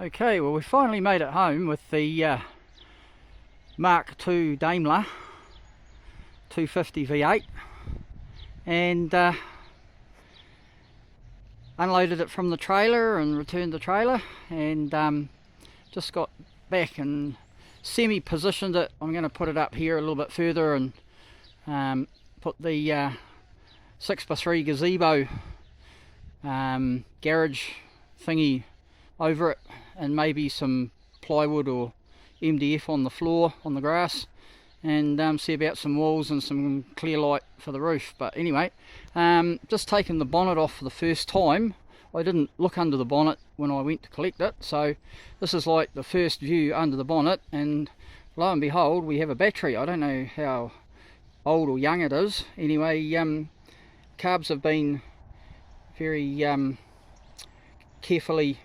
Okay, well we finally made it home with the Mark II Daimler 250 V8 and unloaded it from the trailer and returned the trailer and just got back and semi-positioned it. I'm going to put it up here a little bit further and put the 6x3 gazebo garage thingy over it, and maybe some plywood or MDF on the floor, on the grass, and see about some walls and some clear light for the roof. But anyway, just taking the bonnet off for the first time. I didn't look under the bonnet when I went to collect it, so this is like the first view under the bonnet, and lo and behold we have a battery. I don't know how old or young it is. Anyway, carbs have been very carefully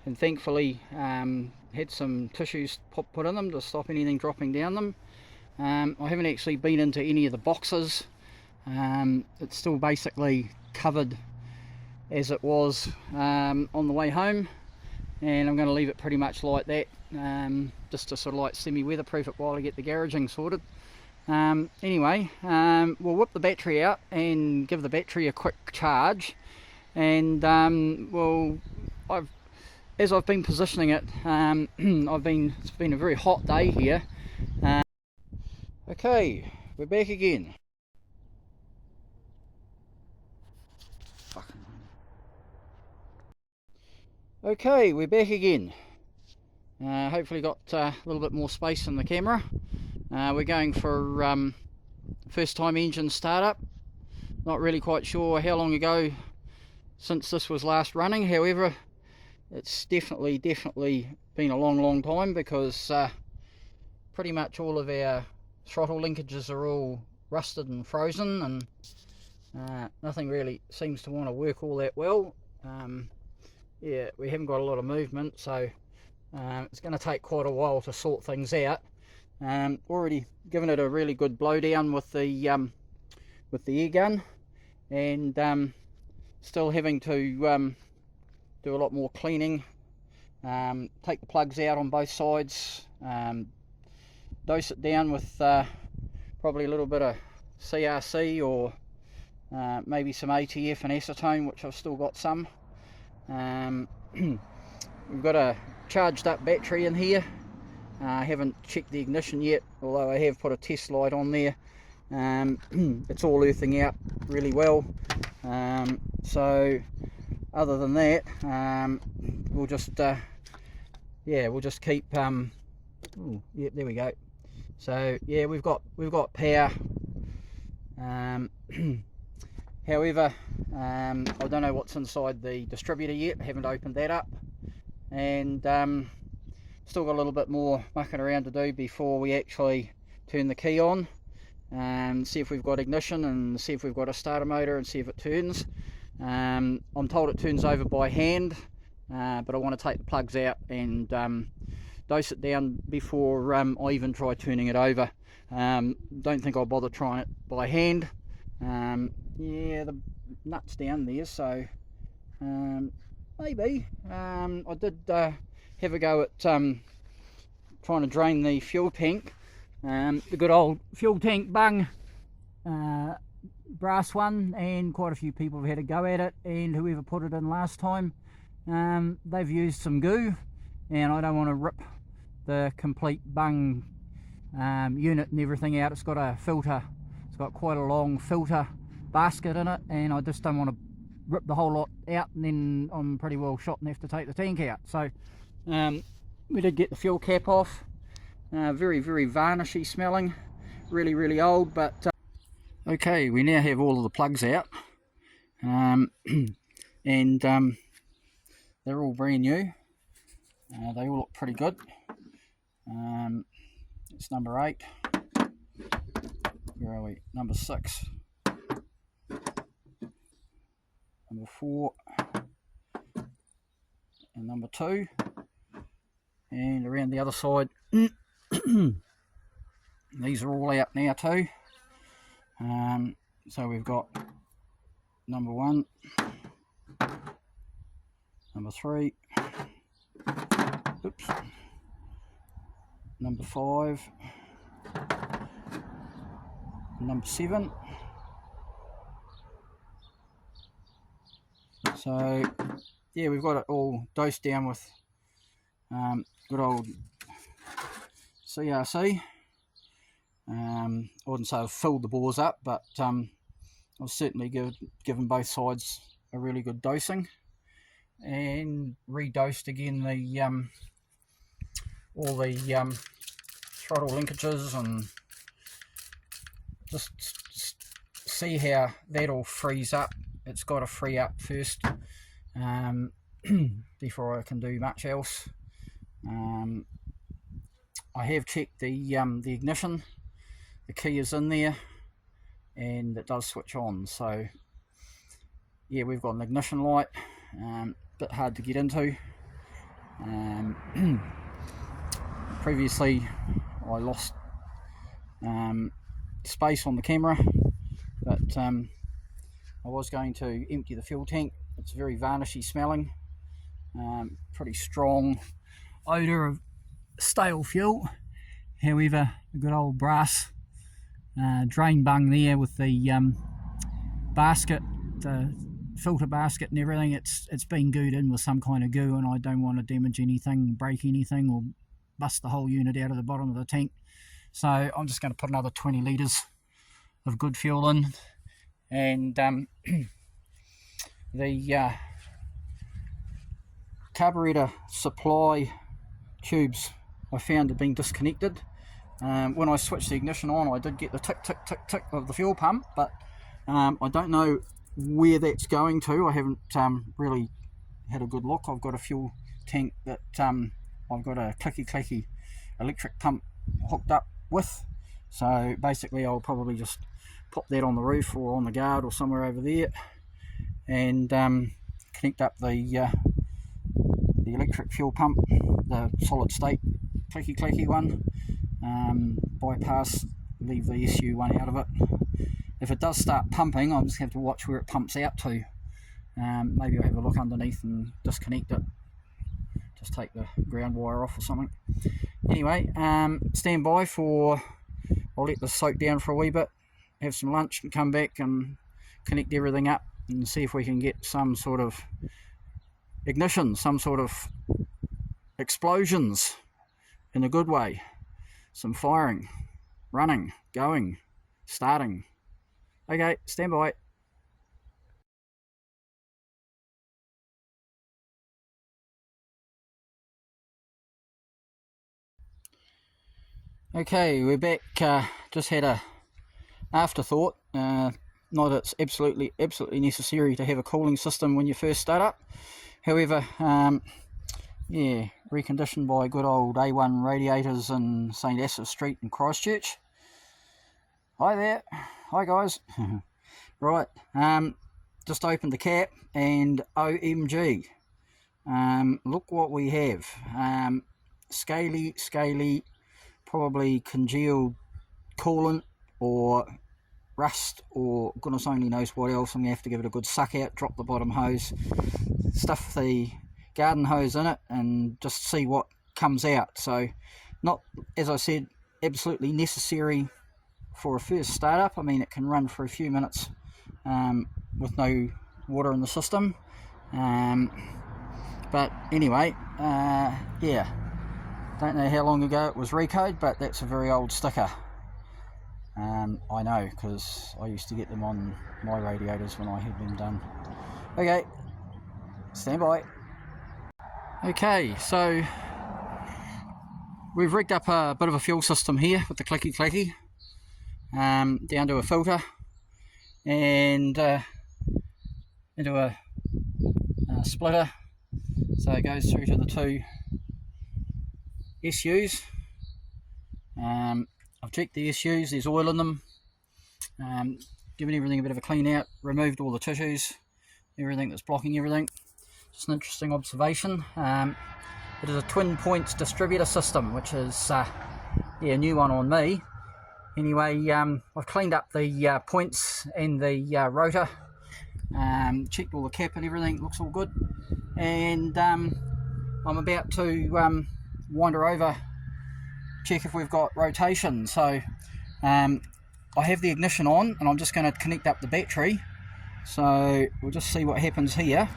and thankfully had some tissues put in them to stop anything dropping down them. I haven't actually been into any of the boxes. It's still basically covered as it was on the way home, and I'm going to leave it pretty much like that, just to sort of like semi-weatherproof it while I get the garaging sorted. Anyway, we'll whip the battery out and give the battery a quick charge, and well, as I've been positioning it, it's been a very hot day here. Okay, we're back again. Okay, we're back again. Hopefully got a little bit more space in the camera. We're going for first time engine startup. Not really quite sure how long ago since this was last running, however it's definitely been a long time, because pretty much all of our throttle linkages are all rusted and frozen, and nothing really seems to want to work all that well. Yeah, we haven't got a lot of movement, so it's going to take quite a while to sort things out. Already given it a really good blowdown with the air gun, and still having to do a lot more cleaning, take the plugs out on both sides, dose it down with probably a little bit of CRC or maybe some ATF and acetone, which I've still got some. We've got a charged up battery in here. I haven't checked the ignition yet, although I have put a test light on there. It's all earthing out really well, so other than that, we'll just yeah, we'll just keep ooh, yeah, there we go. So yeah, we've got power. However, I don't know what's inside the distributor yet. I haven't opened that up, and still got a little bit more mucking around to do before we actually turn the key on and see if we've got ignition, and see if we've got a starter motor, and see if it turns. I'm told it turns over by hand, but I want to take the plugs out and dose it down before I even try turning it over. Don't think I'll bother trying it by hand. Yeah, the nut's down there, so maybe. I did have a go at trying to drain the fuel tank, the good old fuel tank bung, brass one, and quite a few people have had a go at it, and whoever put it in last time, they've used some goo, and I don't want to rip the complete bung unit and everything out. It's got a filter, it's got quite a long filter basket in it, and I just don't want to rip the whole lot out, and then I'm pretty well shot and have to take the tank out. So we did get the fuel cap off. Very varnishy smelling, really old, but okay, we now have all of the plugs out, and they're all brand new. They all look pretty good. It's number 8. Where are we? Number 6. Number 4. And number 2. And around the other side, these are all out now too. So we've got number 1, number 3, oops, number 5, number 7. So yeah, we've got it all dosed down with good old CRC. I wouldn't say I've filled the bores up, but I've certainly given both sides a really good dosing, and redosed again the all the throttle linkages, and just see how that all frees up. It's got to free up first before I can do much else. I have checked the ignition. The key is in there and it does switch on. So yeah, we've got an ignition light, bit hard to get into. Previously I lost space on the camera, but I was going to empty the fuel tank. It's very varnishy smelling, pretty strong odour of stale fuel. However, a good old brass drain bung there with the basket, the filter basket and everything. It's been glued in with some kind of goo, and I don't want to damage anything, break anything, or bust the whole unit out of the bottom of the tank. So I'm just going to put another 20 litres of good fuel in, and the carburetor supply tubes I found had been disconnected. When I switched the ignition on, I did get the tick tick tick tick of the fuel pump, but I don't know where that's going to. I haven't really had a good look. I've got a fuel tank that I've got a clicky electric pump hooked up with, so basically I'll probably just pop that on the roof or on the guard or somewhere over there, and connect up the electric fuel pump, the solid state clicky one, bypass, leave the SU one out of it. If it does start pumping, I'll just have to watch where it pumps out to. Maybe I'll have a look underneath and disconnect it, just take the ground wire off or something. Anyway, stand by for, I'll let this soak down for a wee bit, have some lunch and come back and connect everything up and see if we can get some sort of ignition, some sort of explosions in a good way, some firing, running, going, starting. Okay, stand by. Okay, we're back. Just had a afterthought. Not it's absolutely necessary to have a cooling system when you first start up. However, yeah, reconditioned by good old A1 radiators in St Asaph Street in Christchurch. Hi there, hi guys. Right, just opened the cap and OMG, look what we have. Scaly, probably congealed coolant or rust or goodness only knows what else. I'm going to have to give it a good suck out, drop the bottom hose, stuff the garden hose in it and just see what comes out. So not, as I said, absolutely necessary for a first startup. I mean, it can run for a few minutes with no water in the system, but anyway, yeah, don't know how long ago it was recode, but that's a very old sticker. I know, because I used to get them on my radiators when I had them done. Okay, stand by. Okay, so we've rigged up a bit of a fuel system here with the clicky down to a filter and into a splitter, so it goes through to the two SUs. I've checked the SUs, there's oil in them, given everything a bit of a clean out, removed all the tissues, everything that's blocking everything. Just an interesting observation. It is a twin points distributor system, which is yeah, a new one on me. Anyway, I've cleaned up the points and the rotor, checked all the cap and everything, looks all good, and I'm about to wind her over, check if we've got rotation. So I have the ignition on, and I'm just going to connect up the battery. So we'll just see what happens here.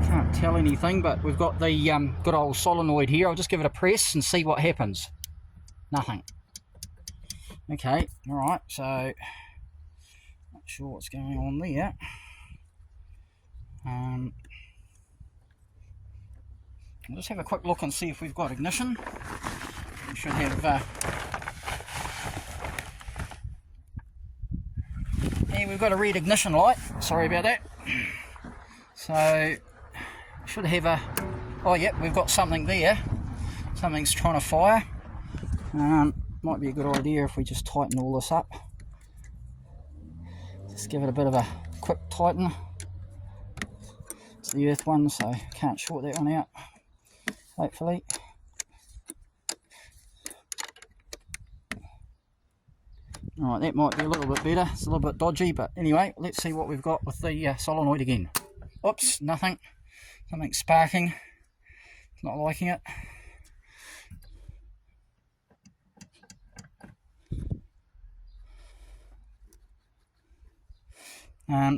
Can't tell anything, but we've got the good old solenoid here. I'll just give it a press and see what happens. Nothing. Okay, alright, so not sure what's going on there. I'll just have a quick look and see if we've got ignition. We should have yeah, we've got a red ignition light. Sorry about that. So should have a, oh yep, we've got something there. Something's trying to fire. Might be a good idea if we just tighten all this up. Just give it a bit of a quick tighten. It's the earth one, so can't short that one out, hopefully. Alright, that might be a little bit better. It's a little bit dodgy, but anyway, let's see what we've got with the solenoid again. Oops, nothing. Something's sparking. Not liking it.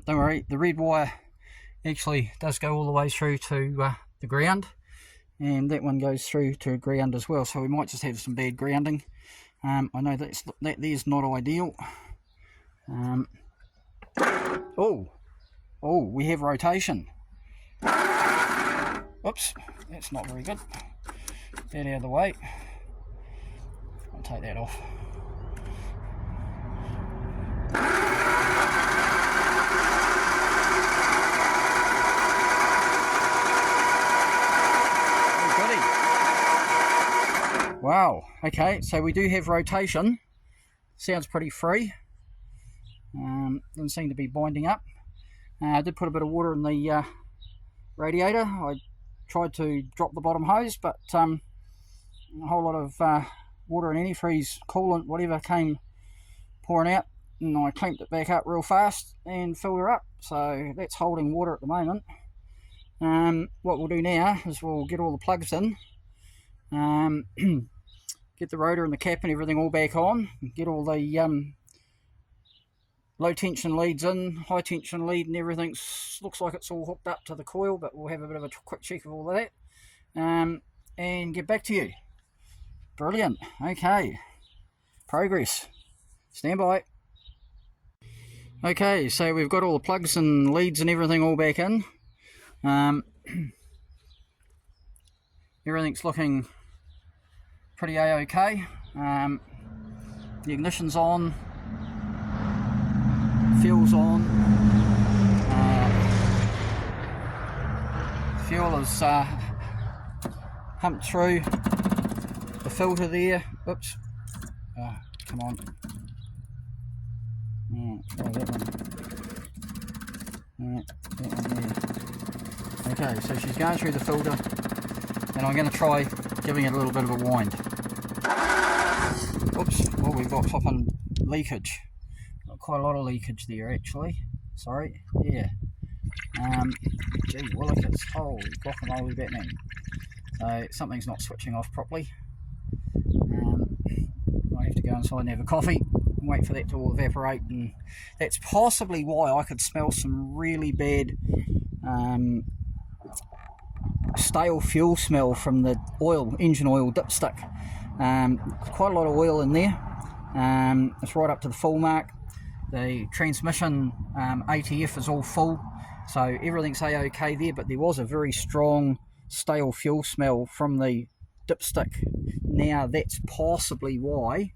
Don't worry, the red wire actually does go all the way through to the ground, and that one goes through to ground as well, so we might just have some bad grounding. I know that there's not ideal. Oh, we have rotation. Oops, that's not very good. Get that out of the way. I'll take that off. Wow, okay, so we do have rotation. Sounds pretty free. Doesn't seem to be binding up. I did put a bit of water in the radiator. I tried to drop the bottom hose, but a whole lot of water and antifreeze, coolant, whatever came pouring out, and I clamped it back up real fast and filled her up. So that's holding water at the moment. What we'll do now is we'll get all the plugs in. Get the rotor and the cap and everything all back on, get all the low tension leads in, high tension lead and everything. Looks like it's all hooked up to the coil, but we'll have a bit of a quick check of all of that, and get back to you. Brilliant. Okay, progress. Stand by. Okay, so we've got all the plugs and leads and everything all back in. Everything's looking pretty a-okay. The ignition's on, fuel's on, fuel is humped through the filter there. Oops, come on. That one. That one there. Okay, so she's going through the filter, and I'm going to try giving it a little bit of a wind. Oops, well, we've got flipping leakage. Got quite a lot of leakage there, actually. Sorry, yeah. Gee willikers, holy guacamole Batman. So something's not switching off properly. I have to go inside and have a coffee and wait for that to all evaporate, and that's possibly why I could smell some really bad stale fuel smell from the oil, engine oil dipstick. Quite a lot of oil in there. It's right up to the full mark. The transmission ATF is all full, so everything's a-okay there, but there was a very strong stale fuel smell from the dipstick. Now that's possibly why.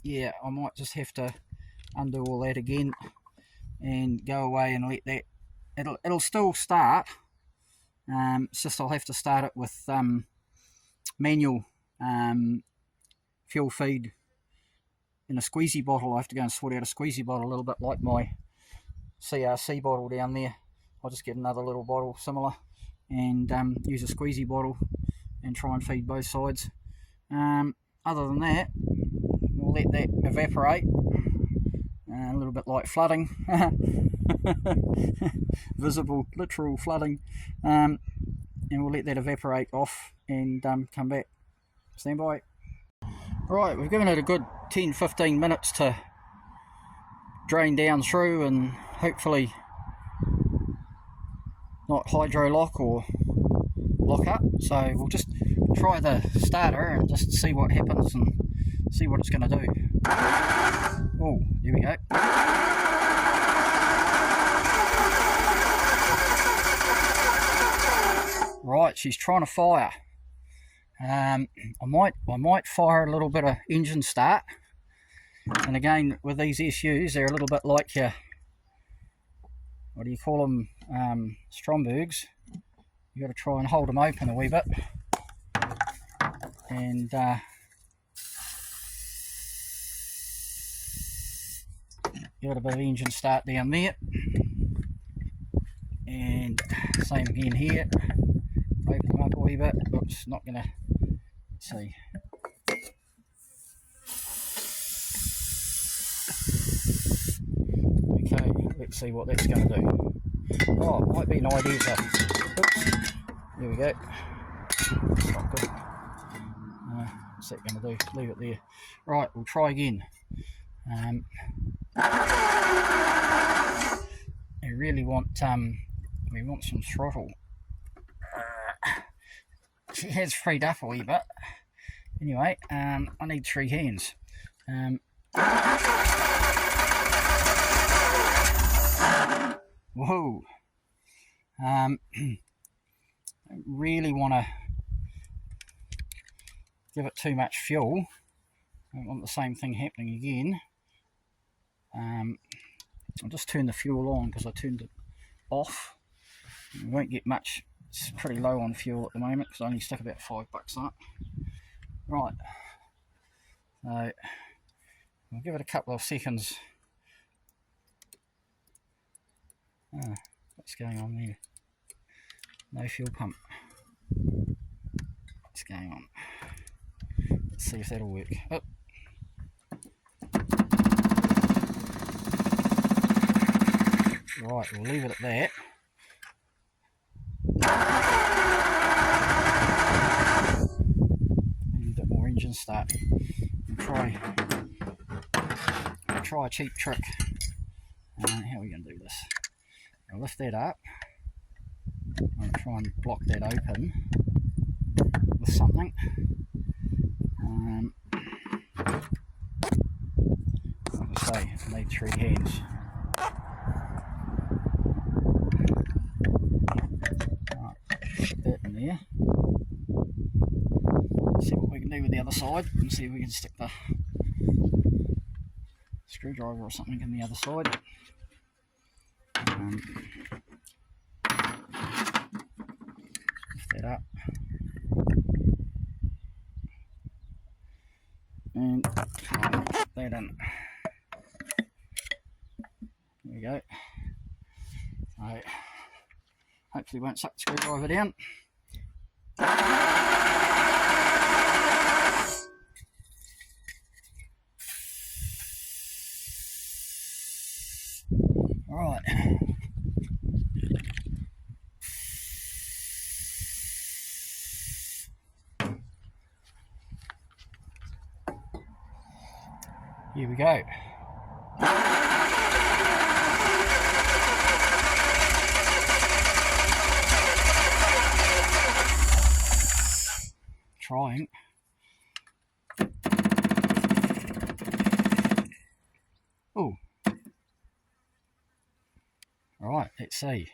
Yeah, I might just have to undo all that again and go away and let that. It'll still start. It's just I'll have to start it with manual fuel feed in a squeezy bottle. I have to go and sort out a squeezy bottle, a little bit like my CRC bottle down there. I'll just get another little bottle similar and use a squeezy bottle and try and feed both sides. Other than that, we'll let that evaporate. a little bit like flooding, visible, literal flooding, and we'll let that evaporate off and come back. Stand by. Right, we've given it a good 10-15 minutes to drain down through and hopefully not hydro lock or lock up, so we'll just try the starter and just see what happens and see what it's going to do. Oh, there we go. Right, she's trying to fire. I might fire a little bit of engine start, and again with these SUs, they're a little bit like your, what do you call them, Strombergs. You got to try and hold them open a wee bit, and give it a bit of engine start down there, and same again here. Open them up a wee bit. Oops, not gonna. Let's see. Okay, let's see what that's going to do. Oh, it might be an idea to. Oops, there we go. That's not good. What's that going to do? Leave it there. Right, we'll try again. We really want some throttle. She has freed up a wee bit. Anyway, I need 3 hands. Whoa. I don't really want to give it too much fuel. I don't want the same thing happening again. I'll just turn the fuel on because I turned it off. We won't get much. It's pretty low on fuel at the moment because I only stuck about $5 on it. Right, so we'll give it a couple of seconds. Oh, what's going on there? No fuel pump. What's going on? Let's see if that'll work. Oh. Right, we'll leave it at that. Maybe a bit more engine start. And try a cheap trick. How are we going to do this? I'll lift that up. I'll try and block that open with something. Like I say, I need 3 hands. Put that in there. See what we can do with the other side and see if we can stick the screwdriver or something in the other side. Lift that up and put that in. There we go. So hopefully won't suck the screwdriver down. Alright. Here we go. Trying. Oh. Right, let's see.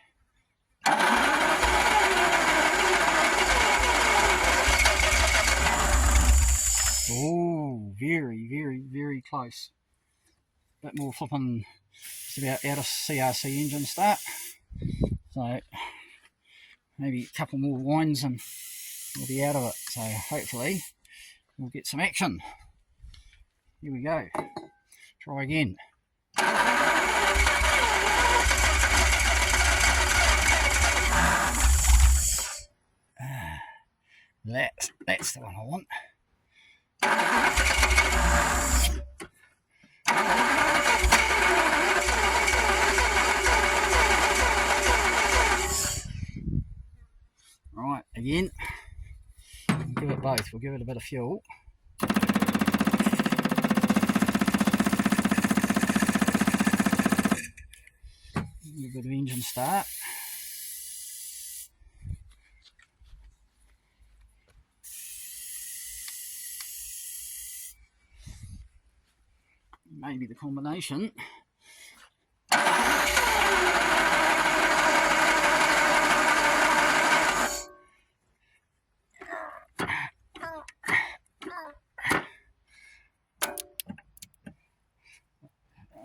Oh, very, very, very close. Bit more flipping, it's about out of CRC engine start. So maybe a couple more winds and we'll be out of it. So hopefully we'll get some action. Here we go. Try again. That's the one I want. again. We'll give it both. We'll give it a bit of fuel. A little bit of engine start. Maybe the combination.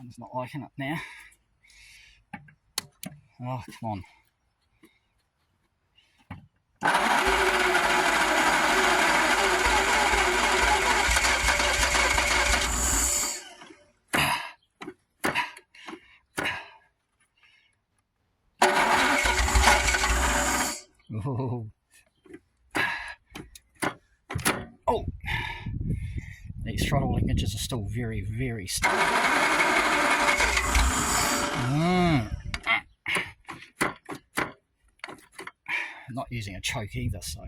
It's not liking it now. Oh, come on. Oh. Oh. These throttle linkages are still very, very stiff. Not using a choke either, so.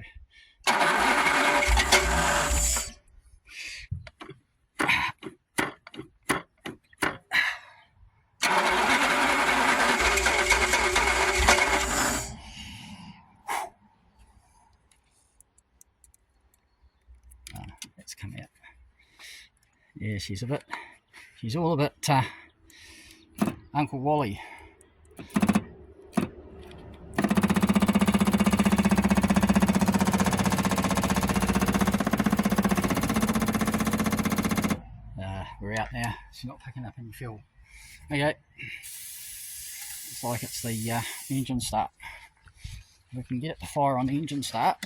Let's come out. Yeah, she's all a bit Uncle Wally. We're out now. She's not picking up any fuel. Okay. It's like it's the engine start. We can get it to fire on the engine start.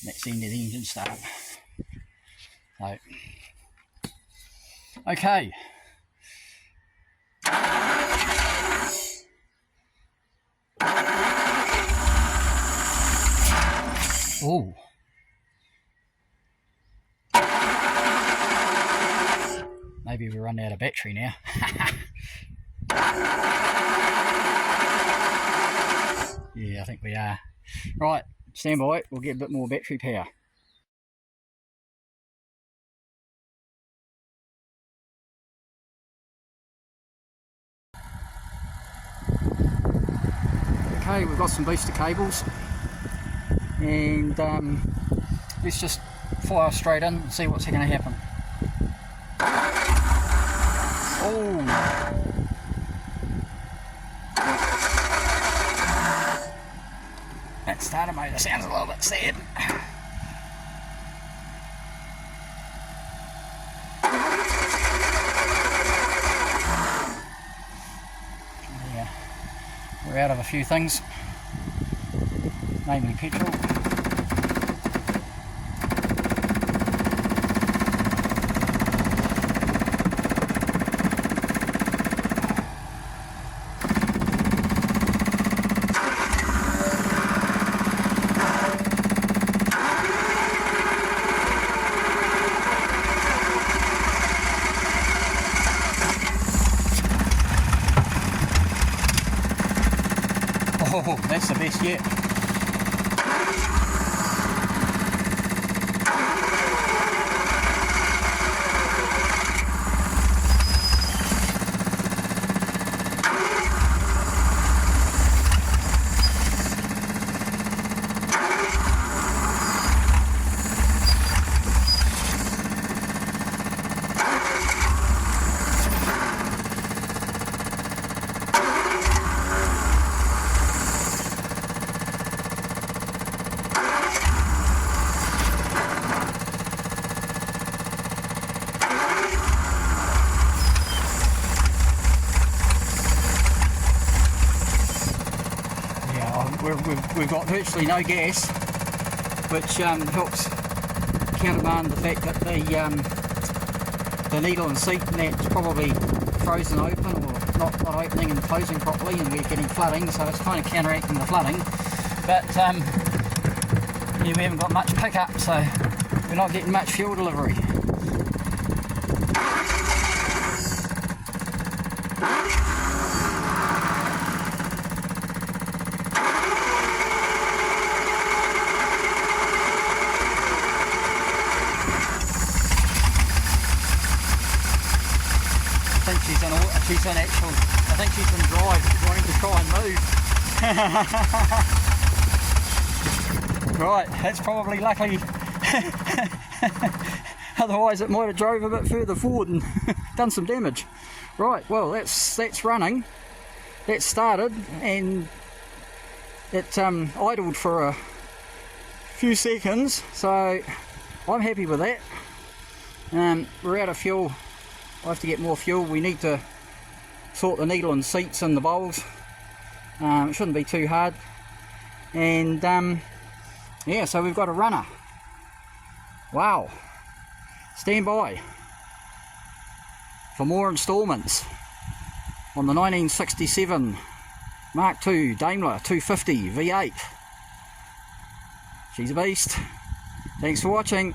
That's the end of the engine start. So, okay. Oh. Maybe we run out of battery now. Yeah, I think we are. Right, stand by, we'll get a bit more battery power. Okay, we've got some booster cables, and let's just fire straight in and see what's going to happen. Oh! That starter motor sounds a little bit sad. Yeah, we're out of a few things, namely petrol. Oh, that's the best yet. We've got virtually no gas, which helps countermand the fact that the needle and seat that's probably frozen open or not opening and closing properly, and we're getting flooding, so it's kind of counteracting the flooding. But yeah, we haven't got much pickup, so we're not getting much fuel delivery. think she's in actual, I think she's in drive, wanting to try and move. Right, that's probably lucky. Otherwise it might have drove a bit further forward and done some damage. Right, well that's running. That started and it idled for a few seconds, so I'm happy with that. We're out of fuel. I have to get more fuel. We need to sort the needle and seats and the bowls. It shouldn't be too hard. And yeah, so we've got a runner. Wow. Stand by for more instalments on the 1967 Mark II Daimler 250 V8. She's a beast. Thanks for watching.